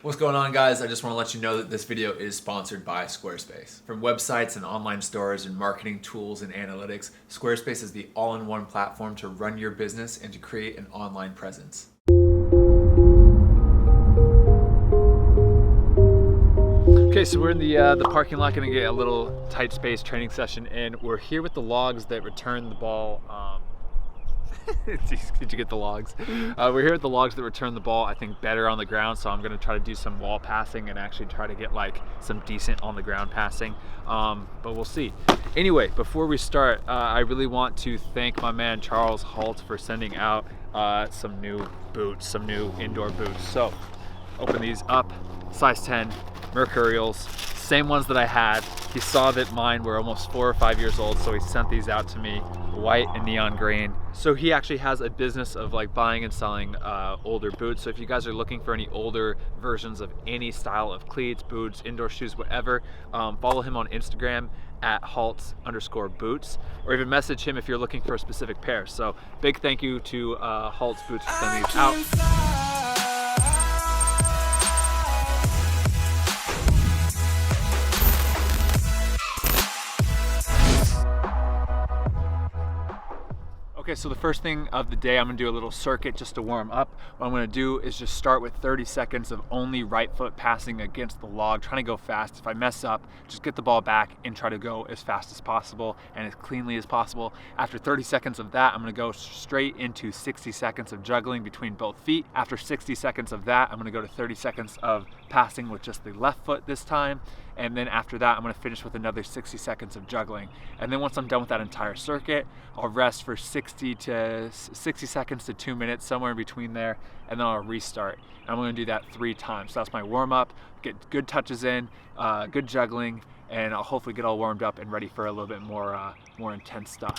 What's going on, guys? I just want to let you know that this video is sponsored by Squarespace. From websites and online stores and marketing tools and analytics, Squarespace is the all-in-one platform to run your business and to create an online presence. Okay, so we're in the parking lot, gonna get a little tight space training session, and we're here with the logs that return the ball. Did you get the logs? We're here with the logs that return the ball, I think, better on the ground, so I'm going to try to do some wall passing and actually try to get like some decent on the ground passing, but we'll see. Anyway, before we start, I really want to thank my man Charles Halt for sending out some new boots, some new indoor boots. So open these up, size 10, Mercurials, same ones that I had. He saw that mine were almost 4 or 5 years old, so he sent these out to me, white and neon green. So he actually has a business of like buying and selling older boots. So if you guys are looking for any older versions of any style of cleats, boots, indoor shoes, whatever, follow him on Instagram at Halts_boots, or even message him if you're looking for a specific pair. So big thank you to Halts Boots for sending these out. Okay, so the first thing of the day, I'm gonna do a little circuit just to warm up. What I'm gonna do is just start with 30 seconds of only right foot passing against the log, trying to go fast. If I mess up, just get the ball back and try to go as fast as possible and as cleanly as possible. After 30 seconds of that, I'm gonna go straight into 60 seconds of juggling between both feet. After 60 seconds of that, I'm gonna go to 30 seconds of passing with just the left foot this time. And then after that, I'm gonna finish with another 60 seconds of juggling. And then once I'm done with that entire circuit, I'll rest for 60 seconds to 2 minutes, somewhere in between there, and then I'll restart. And I'm gonna do that 3 times. So that's my warm up, get good touches in, good juggling, and I'll hopefully get all warmed up and ready for a little bit more intense stuff.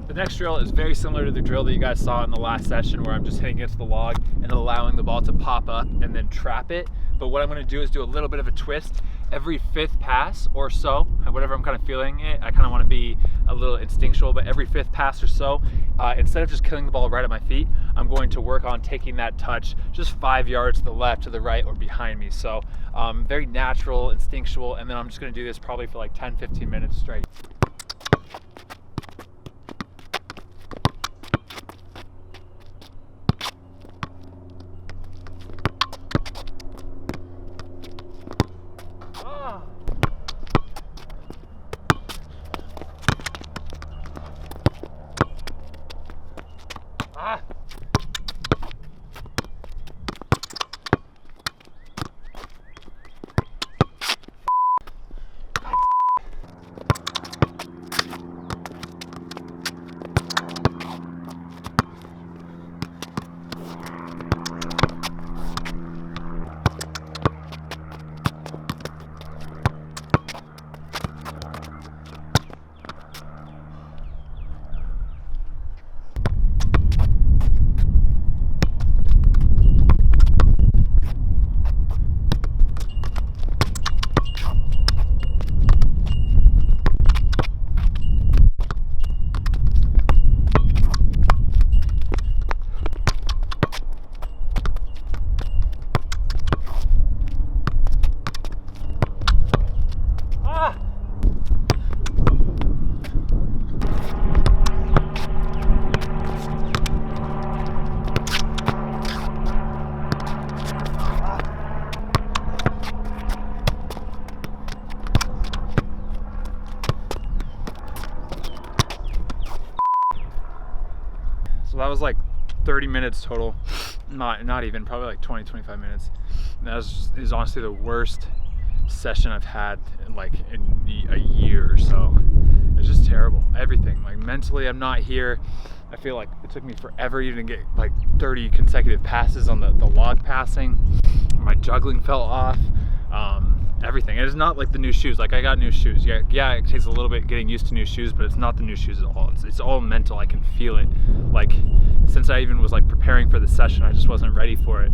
The next drill is very similar to the drill that you guys saw in the last session, where I'm just hitting against the log and allowing the ball to pop up and then trap it. But what I'm going to do is do a little bit of a twist every 5th pass or so, whatever I'm kind of feeling it. I kind of want to be a little instinctual, but every 5th pass or so, instead of just killing the ball right at my feet, I'm going to work on taking that touch just 5 yards to the left, to the right, or behind me. So very natural, instinctual, and then I'm just going to do this probably for like 10-15 minutes straight. So that was like 30 minutes total, not even, probably like 20-25 minutes. And that is honestly the worst session I've had in like a year or so. It's just terrible. Everything. Like mentally, I'm not here. I feel like it took me forever even to get like 30 consecutive passes on the log passing. My juggling fell off. Everything. It is not like the new shoes. Like I got new shoes. Yeah, it takes a little bit getting used to new shoes, but it's not the new shoes at all. It's all mental. I can feel it. Like since I even was like preparing for the session, I just wasn't ready for it.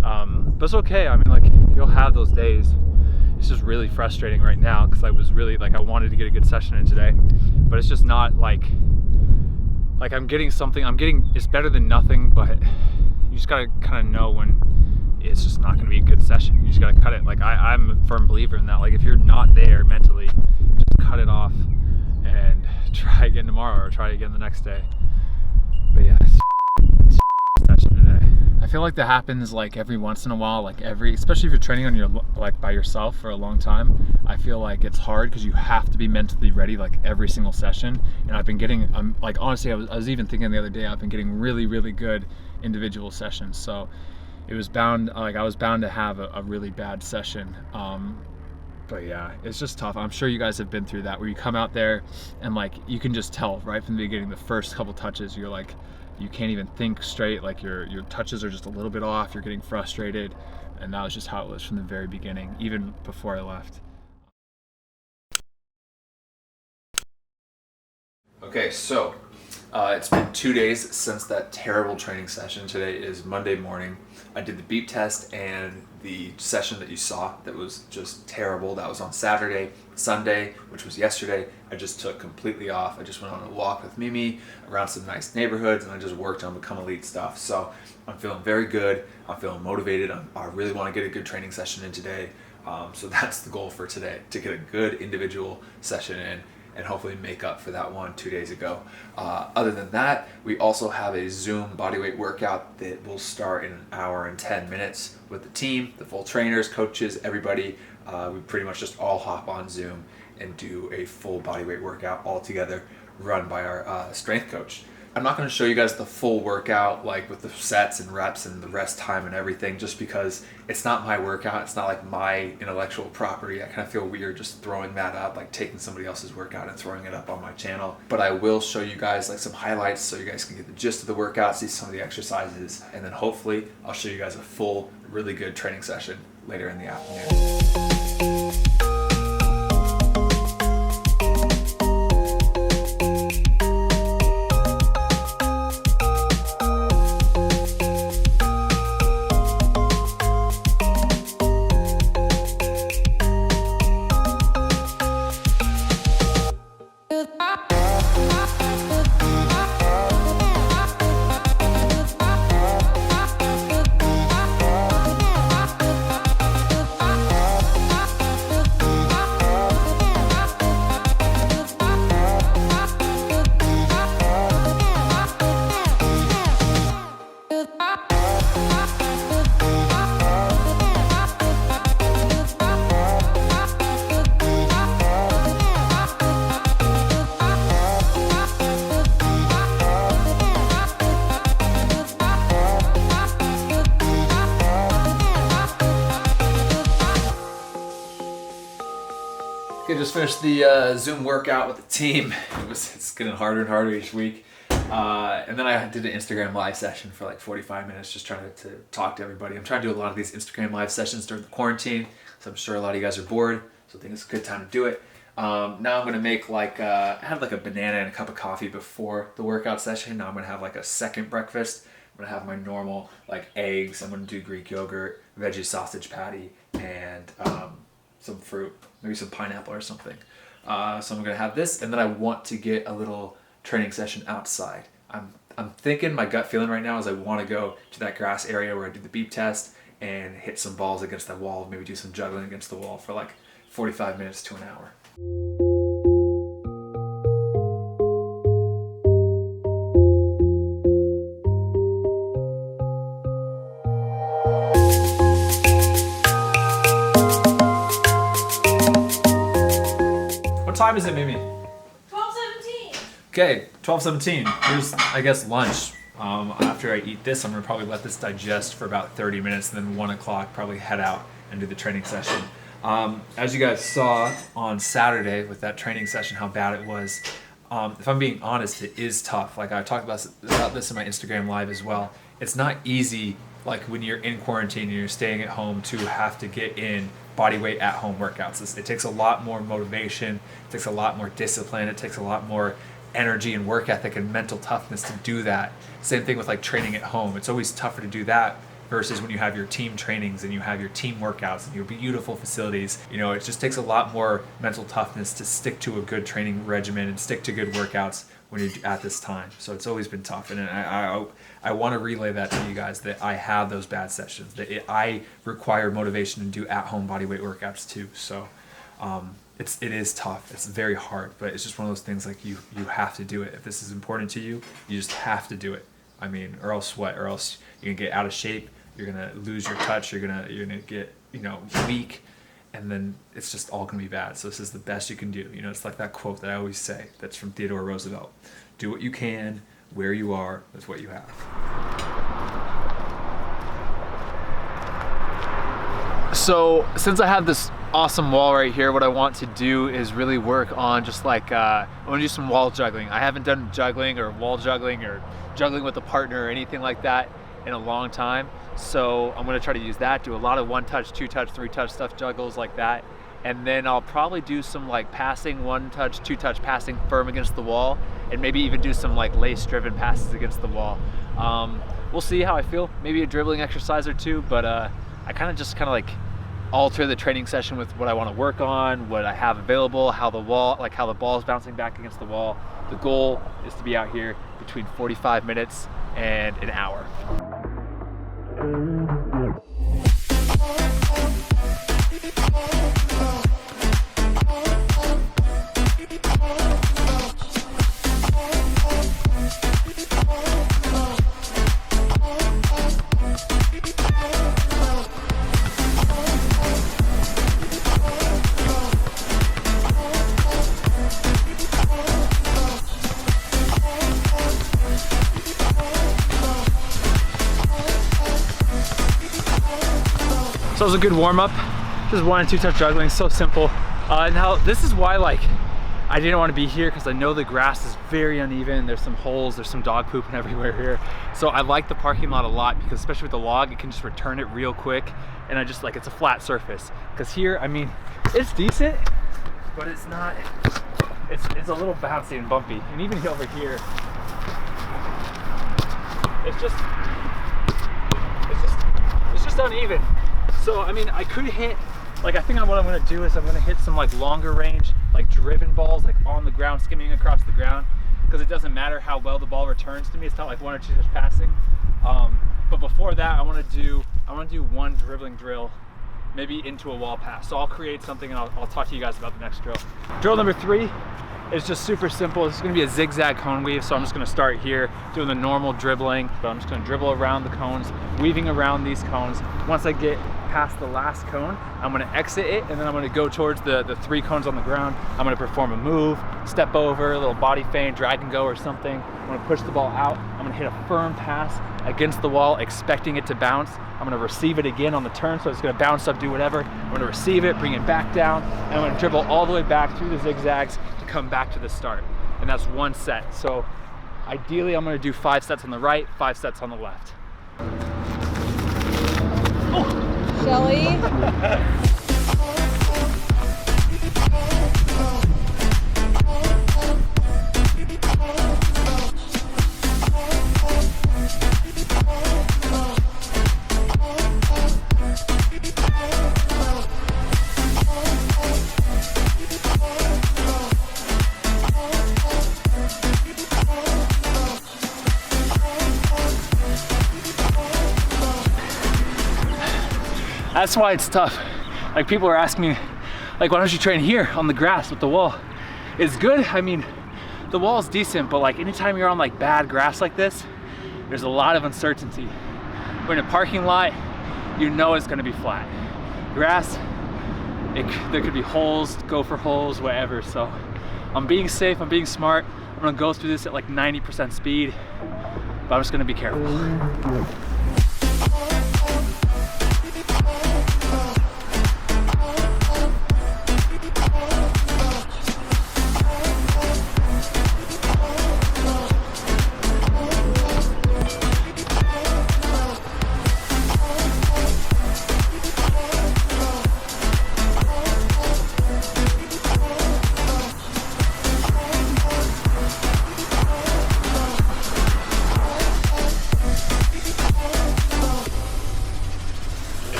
But it's okay. I mean, like you'll have those days. It's just really frustrating right now because I was really like I wanted to get a good session in today, but it's just not like I'm getting something. It's better than nothing, but you just gotta kind of know when it's just not going to be a good session. You just got to cut it. Like I'm a firm believer in that. Like if you're not there mentally, just cut it off and try again tomorrow or try again the next day. But yeah, it's session today. I feel like that happens like every once in a while, like especially if you're training on your like by yourself for a long time. I feel like it's hard because you have to be mentally ready like every single session. And I've been getting, like honestly, I was even thinking the other day, I've been getting really, really good individual sessions. So it was bound, like I was bound to have a really bad session. But yeah, it's just tough. I'm sure you guys have been through that where you come out there and like you can just tell right from the beginning, the first couple touches, you're like, you can't even think straight. Like your touches are just a little bit off. You're getting frustrated. And that was just how it was from the very beginning, even before I left. Okay, so it's been 2 days since that terrible training session. Today is Monday morning. I did the beep test and the session that you saw that was just terrible. That was on Saturday. Sunday, which was yesterday, I just took completely off. I just went on a walk with Mimi around some nice neighborhoods and I just worked on Become Elite stuff. So I'm feeling very good. I'm feeling motivated. I really want to get a good training session in today. So that's the goal for today, to get a good individual session in and hopefully make up for that one 2 days ago. Other than that, we also have a Zoom bodyweight workout that will start in 1 hour and 10 minutes with the team, the full trainers, coaches, everybody. We pretty much just all hop on Zoom and do a full bodyweight workout all together, run by our strength coach. I'm not going to show you guys the full workout, like with the sets and reps and the rest time and everything, just because it's not my workout. It's not like my intellectual property. I kind of feel weird just throwing that up, like taking somebody else's workout and throwing it up on my channel. But I will show you guys like some highlights so you guys can get the gist of the workout, see some of the exercises, and then hopefully I'll show you guys a full, really good training session later in the afternoon. Okay, just finished the Zoom workout with the team. It's getting harder and harder each week. And then I did an Instagram live session for like 45 minutes, just trying to talk to everybody. I'm trying to do a lot of these Instagram live sessions during the quarantine, so I'm sure a lot of you guys are bored, so I think it's a good time to do it. Now I'm gonna make like, I had like a banana and a cup of coffee before the workout session. Now I'm gonna have like a second breakfast. I'm gonna have my normal like eggs. I'm gonna do Greek yogurt, veggie sausage patty, and some fruit, maybe some pineapple or something. So I'm gonna have this, and then I want to get a little training session outside. I'm thinking, my gut feeling right now is I want to go to that grass area where I do the beep test and hit some balls against that wall, maybe do some juggling against the wall for like 45 minutes to an hour. What time is it, Mimi? 12:17. Okay, 12:17. Here's, I guess, lunch. After I eat this, I'm gonna probably let this digest for about 30 minutes, and then 1 o'clock probably head out and do the training session. As you guys saw on Saturday with that training session, how bad it was. If I'm being honest, it is tough. Like I talked about this in my Instagram live as well. It's not easy, like when you're in quarantine and you're staying at home, to have to get in body weight at home workouts. It takes a lot more motivation, it takes a lot more discipline, it takes a lot more energy and work ethic and mental toughness to do that. Same thing with like training at home. It's always tougher to do that versus when you have your team trainings and you have your team workouts and your beautiful facilities. You know, it just takes a lot more mental toughness to stick to a good training regimen and stick to good workouts when you're at this time. So it's always been tough, and I want to relay that to you guys, that I have those bad sessions, that I require motivation to do at-home bodyweight workouts too. So it is tough. It's very hard, but it's just one of those things, like you have to do it. If this is important to you, you just have to do it. I mean, or else what? Or else you're gonna get out of shape. You're gonna lose your touch. You're gonna get weak, and then it's just all gonna be bad. So this is the best you can do. You know, it's like that quote that I always say. That's from Theodore Roosevelt. Do what you can, where you are. That's what you have. So since I have this awesome wall right here, what I want to do is really work on just like I want to do some wall juggling. I haven't done juggling or wall juggling or juggling with a partner or anything like that in a long time. So I'm going to try to use that, do a lot of 1-touch, 2-touch, 3-touch stuff, juggles like that. And then I'll probably do some like passing, 1-touch, 2-touch passing firm against the wall, and maybe even do some like lace driven passes against the wall. We'll see how I feel, maybe a dribbling exercise or two, but I kind of like alter the training session with what I want to work on, what I have available, how the ball is bouncing back against the wall. The goal is to be out here between 45 minutes and an hour. So it was a good warm-up. Just 1 and 2 touch juggling, so simple. Now this is why I didn't want to be here, because I know the grass is very uneven. There's some holes, there's some dog pooping everywhere here. So I like the parking lot a lot, because especially with the log, it can just return it real quick. And I just like, it's a flat surface. Because here, I mean, it's decent, but it's not, it's a little bouncy and bumpy. And even over here, it's just uneven. So I mean, I could hit, like, I think what I'm gonna do is I'm gonna hit some like longer range, like driven balls, like on the ground, skimming across the ground, because it doesn't matter how well the ball returns to me. It's not like 1 or 2 touch passing. But before that, I want to do one dribbling drill, maybe into a wall pass. So I'll create something, and I'll talk to you guys about the next drill. Drill number 3 is just super simple. It's gonna be a zigzag cone weave. So I'm just gonna start here doing the normal dribbling, but I'm just gonna dribble around the cones, weaving around these cones. Once I get past the last cone, I'm gonna exit it, and then I'm gonna go towards the 3 cones on the ground. I'm gonna perform a move, step over, a little body feint, drag and go or something. I'm gonna push the ball out. I'm gonna hit a firm pass against the wall, expecting it to bounce. I'm gonna receive it again on the turn, so it's gonna bounce up, do whatever. I'm gonna receive it, bring it back down, and I'm gonna dribble all the way back through the zigzags to come back to the start. And that's 1 set. So ideally, I'm gonna do 5 sets on the right, 5 sets on the left. Shelly. That's why it's tough. Like, people are asking me, like, why don't you train here on the grass with the wall? It's good. I mean, the wall is decent, but like anytime you're on like bad grass like this, there's a lot of uncertainty. We're in a parking lot, you know it's gonna be flat. Grass, there could be holes, gopher holes, whatever. So I'm being safe, I'm being smart. I'm gonna go through this at like 90% speed, but I'm just gonna be careful.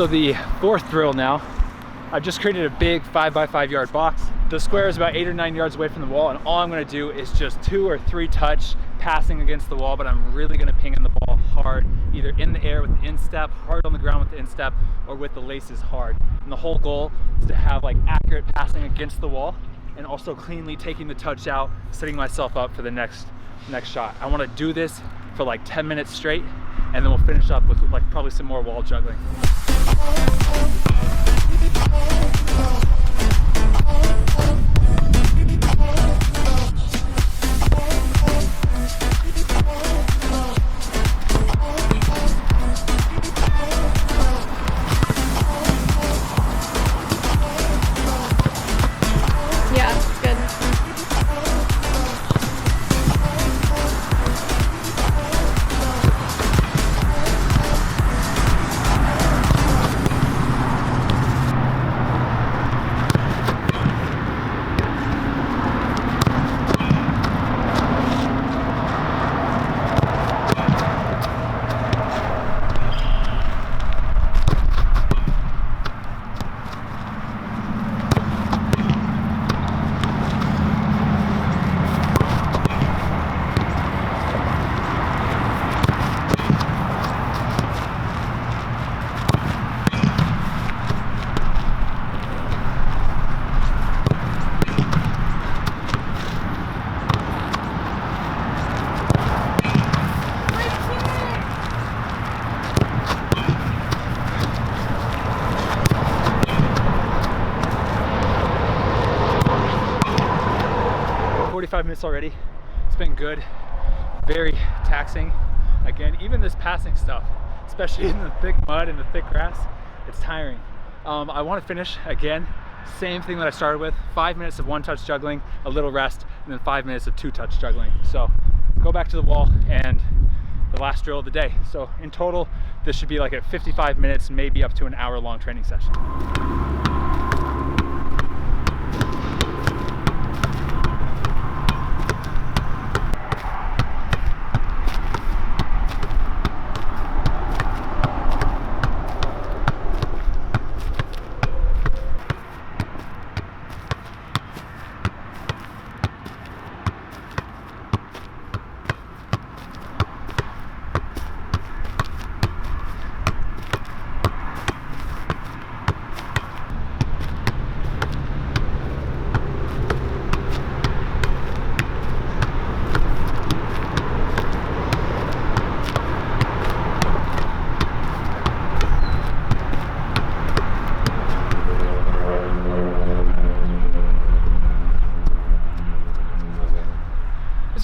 So the fourth drill now, I've just created a big 5x5 yard box. The square is about 8 or 9 yards away from the wall, and all I'm gonna do is just 2 or 3 touch passing against the wall, but I'm really gonna ping in the ball hard, either in the air with the instep, hard on the ground with the instep, or with the laces hard. And the whole goal is to have like accurate passing against the wall, and also cleanly taking the touch out, setting myself up for the next shot. I wanna do this for like 10 minutes straight, and then we'll finish up with like probably some more wall juggling. Minutes already. It's been good, very taxing. Again, even this passing stuff, especially in the thick mud and the thick grass, it's tiring. I want to finish again, same thing that I started with, 5 minutes of 1-touch juggling, a little rest, and then 5 minutes of 2-touch juggling. So go back to the wall and the last drill of the day. So in total, this should be like at 55 minutes, maybe up to an hour-long training session.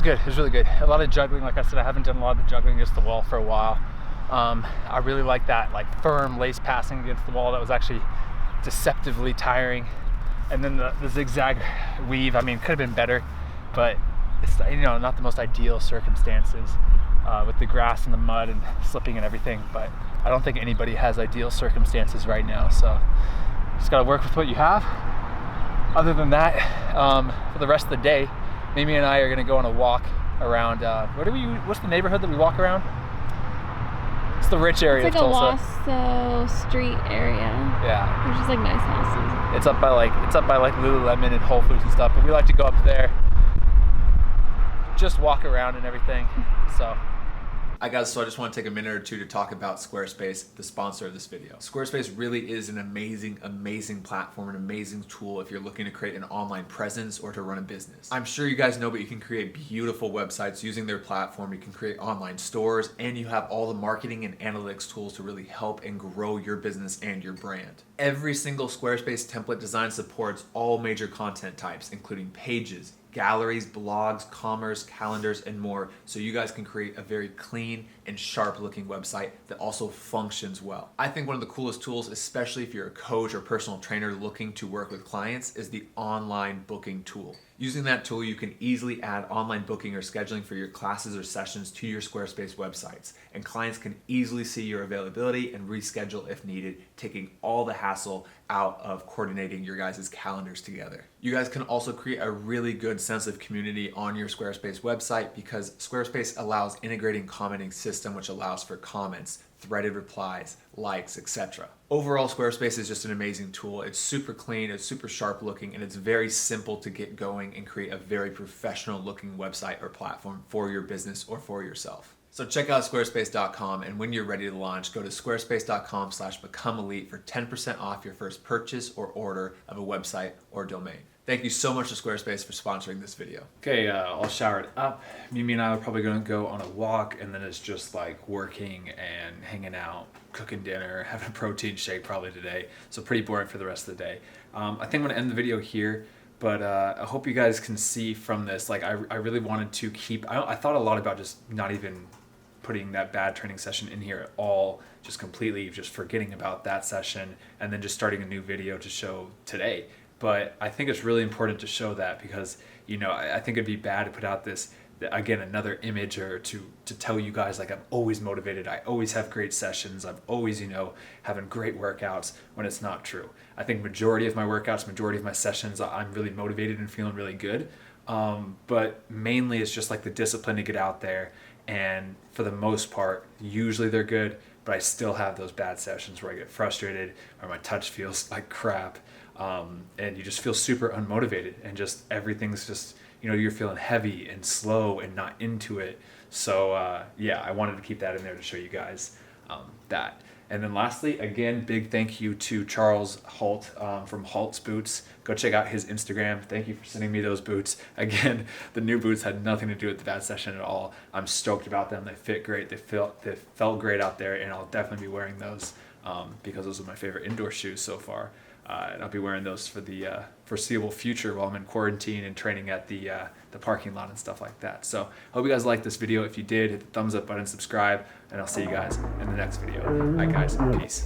Good. It was really good. A lot of juggling. Like I said, I haven't done a lot of the juggling against the wall for a while. I really like that like firm lace passing against the wall. That was actually deceptively tiring. And then the zigzag weave, I mean, could have been better, but it's, you know, not the most ideal circumstances with the grass and the mud and slipping and everything. But I don't think anybody has ideal circumstances right now. So just got to work with what you have. Other than that, for the rest of the day, Mimi and I are going to go on a walk around, what's the neighborhood that we walk around? It's the rich area of Tulsa. It's like a Wasso Street area. Yeah. Which is like nice houses. It's up by like Lululemon and Whole Foods and stuff, but we like to go up there, just walk around and everything, so. Hi guys, so I just want to take a minute or two to talk about Squarespace, the sponsor of this video. Squarespace really is an amazing platform, an amazing tool if you're looking to create an online presence or to run a business. I'm sure you guys know, but you can create beautiful websites using their platform. You can create online stores, and you have all the marketing and analytics tools to really help and grow your business and your brand. Every single Squarespace template design supports all major content types, including pages, galleries, blogs, commerce, calendars, and more, so you guys can create a very clean and sharp looking website that also functions well. I think one of the coolest tools, especially if you're a coach or personal trainer looking to work with clients, is the online booking tool. Using that tool, you can easily add online booking or scheduling for your classes or sessions to your Squarespace websites, and clients can easily see your availability and reschedule if needed, taking all the hassle out of coordinating your guys' calendars together. You guys can also create a really good sense of community on your Squarespace website because Squarespace allows integrating commenting system, which allows for comments, threaded replies, likes, etc. Overall, Squarespace is just an amazing tool. It's super clean, it's super sharp looking, and it's very simple to get going and create a very professional looking website or platform for your business or for yourself. So check out squarespace.com, and when you're ready to launch, go to squarespace.com/become elite for 10% off your first purchase or order of a website or domain. Thank you so much to Squarespace for sponsoring this video. Okay, all showered up. Mimi and I are probably gonna go on a walk, and then it's just like working and hanging out, cooking dinner, having a protein shake probably today. So pretty boring for the rest of the day. I think I'm gonna end the video here, but I hope you guys can see from this, like I really wanted to keep, I thought a lot about just not even putting that bad training session in here at all, just completely just forgetting about that session and then just starting a new video to show today. But I think it's really important to show that because, you know, I think it'd be bad to put out this, again, another image or to tell you guys like I'm always motivated, I always have great sessions, I'm always, you know, having great workouts, when it's not true. I think majority of my workouts, majority of my sessions, I'm really motivated and feeling really good. But mainly it's just like the discipline to get out there, and for the most part, usually they're good, but I still have those bad sessions where I get frustrated or my touch feels like crap. And you just feel super unmotivated and just everything's just, you know, you're feeling heavy and slow and not into it. So yeah, I wanted to keep that in there to show you guys that. And then lastly, again, big thank you to Charles Halt from Halt's Boots. Go check out his Instagram. Thank you for sending me those boots. Again, the new boots had nothing to do with the bad session at all. I'm stoked about them. They fit great. They felt great out there, and I'll definitely be wearing those because those are my favorite indoor shoes so far. And I'll be wearing those for the foreseeable future while I'm in quarantine and training at the parking lot and stuff like that. So hope you guys liked this video. If you did, hit the thumbs up button, subscribe, and I'll see you guys in the next video. All right, guys, peace.